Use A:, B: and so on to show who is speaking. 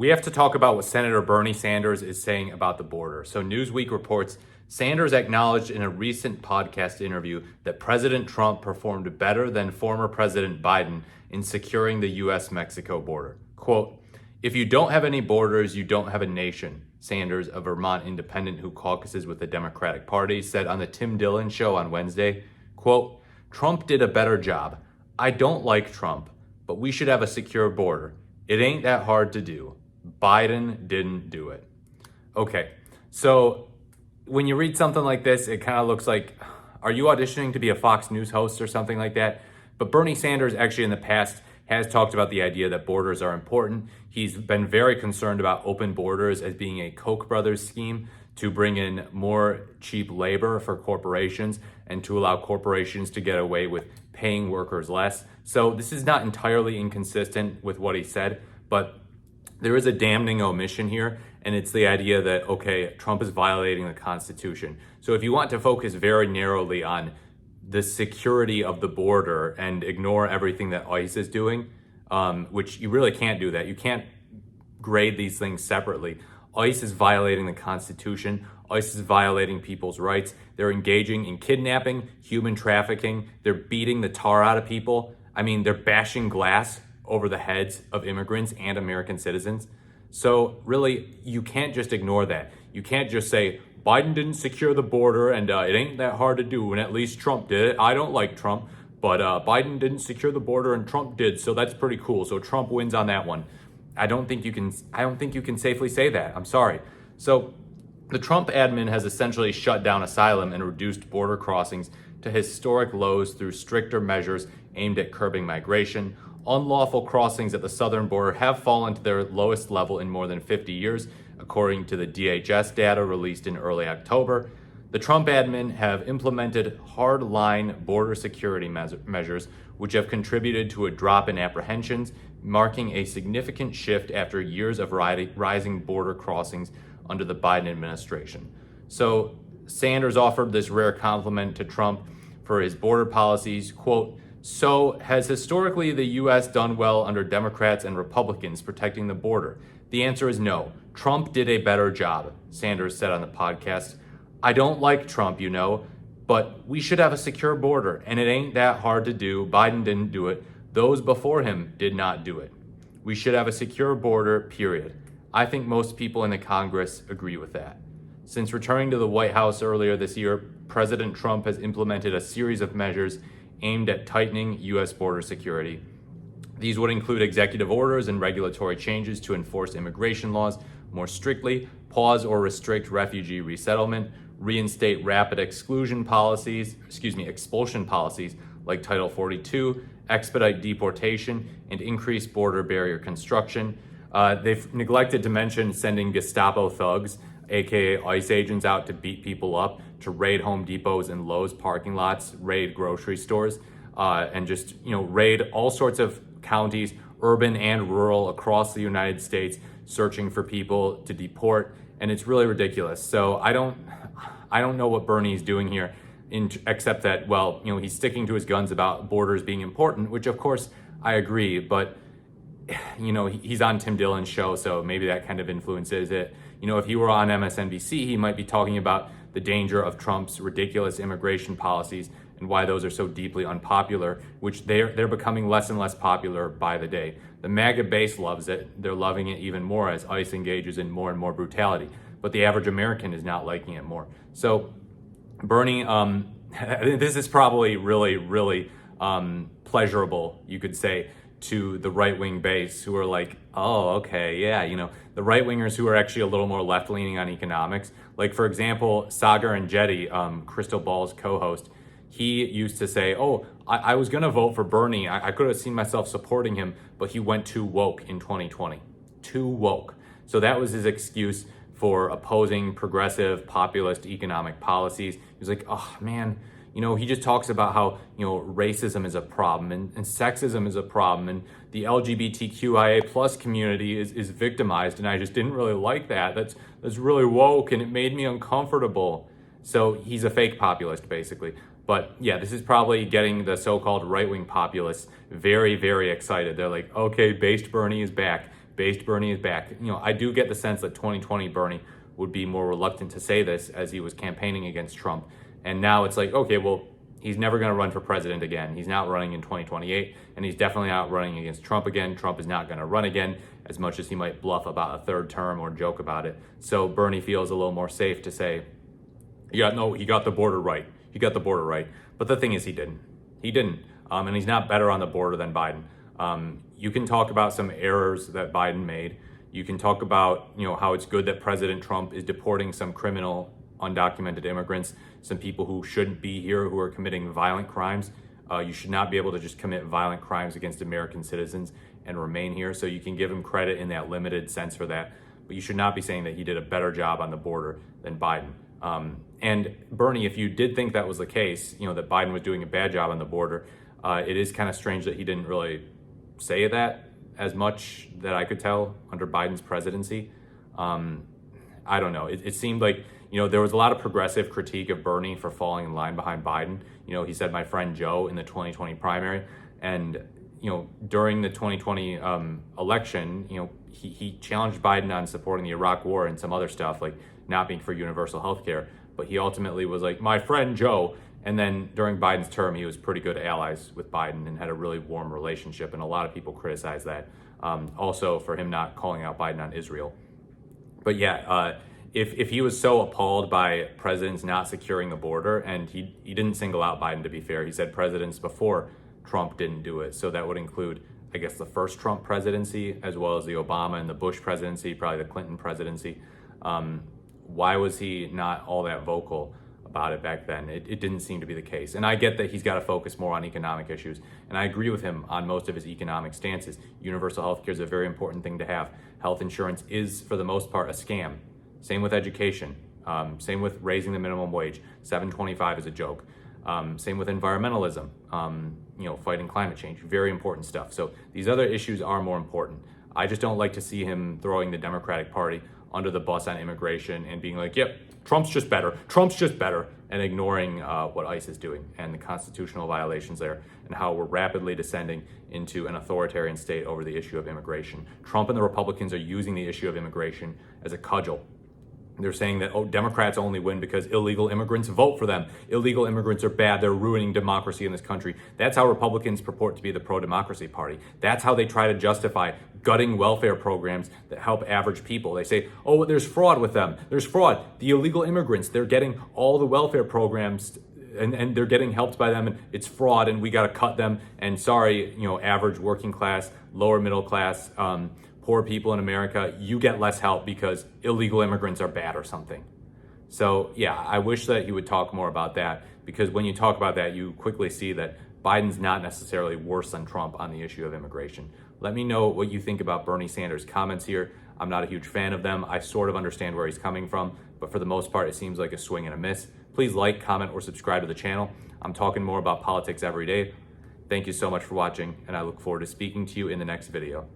A: We have to talk about what Senator Bernie Sanders is saying about the border. So Newsweek reports Sanders acknowledged in a recent podcast interview that President Trump performed better than former President Biden in securing the US-Mexico border. Quote, "If you don't have any borders, you don't have a nation," Sanders, a Vermont independent who caucuses with the Democratic Party, said on the Tim Dillon Show on Wednesday. Quote, "Trump did a better job. I don't like Trump, but we should have a secure border. It ain't that hard to do. Biden didn't do it." Okay, so when you read something like this, it kind of looks like, are you auditioning to be a Fox News host or something like that? But Bernie Sanders actually in the past has talked about the idea that borders are important. He's been very concerned about open borders as being a Koch brothers scheme to bring in more cheap labor for corporations and to allow corporations to get away with paying workers less. So this is not entirely inconsistent with what he said, but there is a damning omission here, and it's the idea that, okay, Trump is violating the Constitution. So if you want to focus very narrowly on the security of the border and ignore everything that ICE is doing, which you really can't do that. You can't grade these things separately. ICE is violating the Constitution. ICE is violating people's rights. They're engaging in kidnapping, human trafficking. They're beating the tar out of people. I mean, they're bashing glass over the heads of immigrants and American citizens. So really, you can't just ignore that. You can't just say, Biden didn't secure the border and it ain't that hard to do, and at least Trump did it. I don't like Trump, but Biden didn't secure the border and Trump did, so that's pretty cool. So Trump wins on that one. I don't think you can safely say that. I'm sorry. So the Trump admin has essentially shut down asylum and reduced border crossings to historic lows through stricter measures aimed at curbing migration. Unlawful crossings at the southern border have fallen to their lowest level in more than 50 years, according to the DHS data released in early October. The Trump admin have implemented hard-line border security measures, which have contributed to a drop in apprehensions, marking a significant shift after years of rising border crossings under the Biden administration. So Sanders offered this rare compliment to Trump for his border policies, quote, "So has historically the U.S. done well under Democrats and Republicans protecting the border? The answer is no. Trump did a better job," Sanders said on the podcast. "I don't like Trump, but we should have a secure border, and it ain't that hard to do. Biden didn't do it. Those before him did not do it. We should have a secure border, period. I think most people in the Congress agree with that." Since returning to the White House earlier this year, President Trump has implemented a series of measures aimed at tightening U.S. border security. These would include executive orders and regulatory changes to enforce immigration laws more strictly, pause or restrict refugee resettlement, reinstate rapid expulsion policies like Title 42, expedite deportation, and increase border barrier construction. They've neglected to mention sending Gestapo thugs, aka ICE agents, out to beat people up, to raid Home Depots and Lowe's parking lots, raid grocery stores, and just raid all sorts of counties, urban and rural, across the United States, searching for people to deport, and it's really ridiculous. So I don't know what Bernie's doing here, except that, he's sticking to his guns about borders being important, which of course I agree, but he's on Tim Dillon's show, so maybe that kind of influences it. If he were on MSNBC, he might be talking about the danger of Trump's ridiculous immigration policies and why those are so deeply unpopular, which they're becoming less and less popular by the day. The MAGA base loves it. They're loving it even more as ICE engages in more and more brutality. But the average American is not liking it more. So Bernie, this is probably really, really pleasurable, you could say, to the right-wing base who are like, oh, okay, yeah, the right-wingers who are actually a little more left-leaning on economics. Like, for example, Sagar Enjeti, Crystal Ball's co-host, he used to say, I was going to vote for Bernie. I could have seen myself supporting him, but he went too woke in 2020. Too woke. So that was his excuse for opposing progressive, populist economic policies. He was like, oh, man, he just talks about how, racism is a problem and sexism is a problem and the LGBTQIA plus community is victimized, and I just didn't really like that. That's really woke and it made me uncomfortable. So he's a fake populist, basically. But yeah, this is probably getting the so-called right-wing populists very, very excited. They're like, okay, based Bernie is back. based Bernie is back. I do get the sense that 2020 Bernie would be more reluctant to say this as he was campaigning against Trump. And now it's like, okay, well, he's never going to run for president again. He's not running in 2028, and he's definitely not running against Trump again. Trump is not going to run again, as much as he might bluff about a third term or joke about it. So Bernie feels a little more safe to say, he got the border right. He got the border right. But the thing is, he didn't. And he's not better on the border than Biden. You can talk about some errors that Biden made. You can talk about, how it's good that President Trump is deporting some criminal undocumented immigrants, some people who shouldn't be here, who are committing violent crimes. You should not be able to just commit violent crimes against American citizens and remain here. So you can give him credit in that limited sense for that. But you should not be saying that he did a better job on the border than Biden. And Bernie, if you did think that was the case, that Biden was doing a bad job on the border, it is kind of strange that he didn't really say that as much that I could tell under Biden's presidency. I don't know. It seemed like, there was a lot of progressive critique of Bernie for falling in line behind Biden. He said, my friend Joe in the 2020 primary. And, during the 2020 election, he challenged Biden on supporting the Iraq war and some other stuff, like not being for universal health care. But he ultimately was like, my friend Joe. And then during Biden's term, he was pretty good allies with Biden and had a really warm relationship. And a lot of people criticized that. Also for him not calling out Biden on Israel. But yeah, if he was so appalled by presidents not securing the border, and he didn't single out Biden, to be fair. He said presidents before Trump didn't do it. So that would include, I guess, the first Trump presidency, as well as the Obama and the Bush presidency, probably the Clinton presidency. Why was he not all that vocal about it back then? It didn't seem to be the case. And I get that he's got to focus more on economic issues. And I agree with him on most of his economic stances. Universal health care is a very important thing to have. Health insurance is, for the most part, a scam. Same with education. Same with raising the minimum wage. $7.25 is a joke. Same with environmentalism. Fighting climate change. Very important stuff. So these other issues are more important. I just don't like to see him throwing the Democratic Party under the bus on immigration and being like, yep, Trump's just better, and ignoring what ICE is doing and the constitutional violations there and how we're rapidly descending into an authoritarian state over the issue of immigration. Trump and the Republicans are using the issue of immigration as a cudgel. They're saying that, Democrats only win because illegal immigrants vote for them. Illegal immigrants are bad. They're ruining democracy in this country. That's how Republicans purport to be the pro-democracy party. That's how they try to justify gutting welfare programs that help average people. They say, there's fraud with them. There's fraud. The illegal immigrants, they're getting all the welfare programs and they're getting helped by them, and it's fraud, and we got to cut them. And sorry, average working class, lower middle class, poor people in America, you get less help because illegal immigrants are bad or something. So yeah, I wish that he would talk more about that, because when you talk about that, you quickly see that Biden's not necessarily worse than Trump on the issue of immigration. Let me know what you think about Bernie Sanders' comments here. I'm not a huge fan of them. I sort of understand where he's coming from, but for the most part, it seems like a swing and a miss. Please like, comment, or subscribe to the channel. I'm talking more about politics every day. Thank you so much for watching, and I look forward to speaking to you in the next video.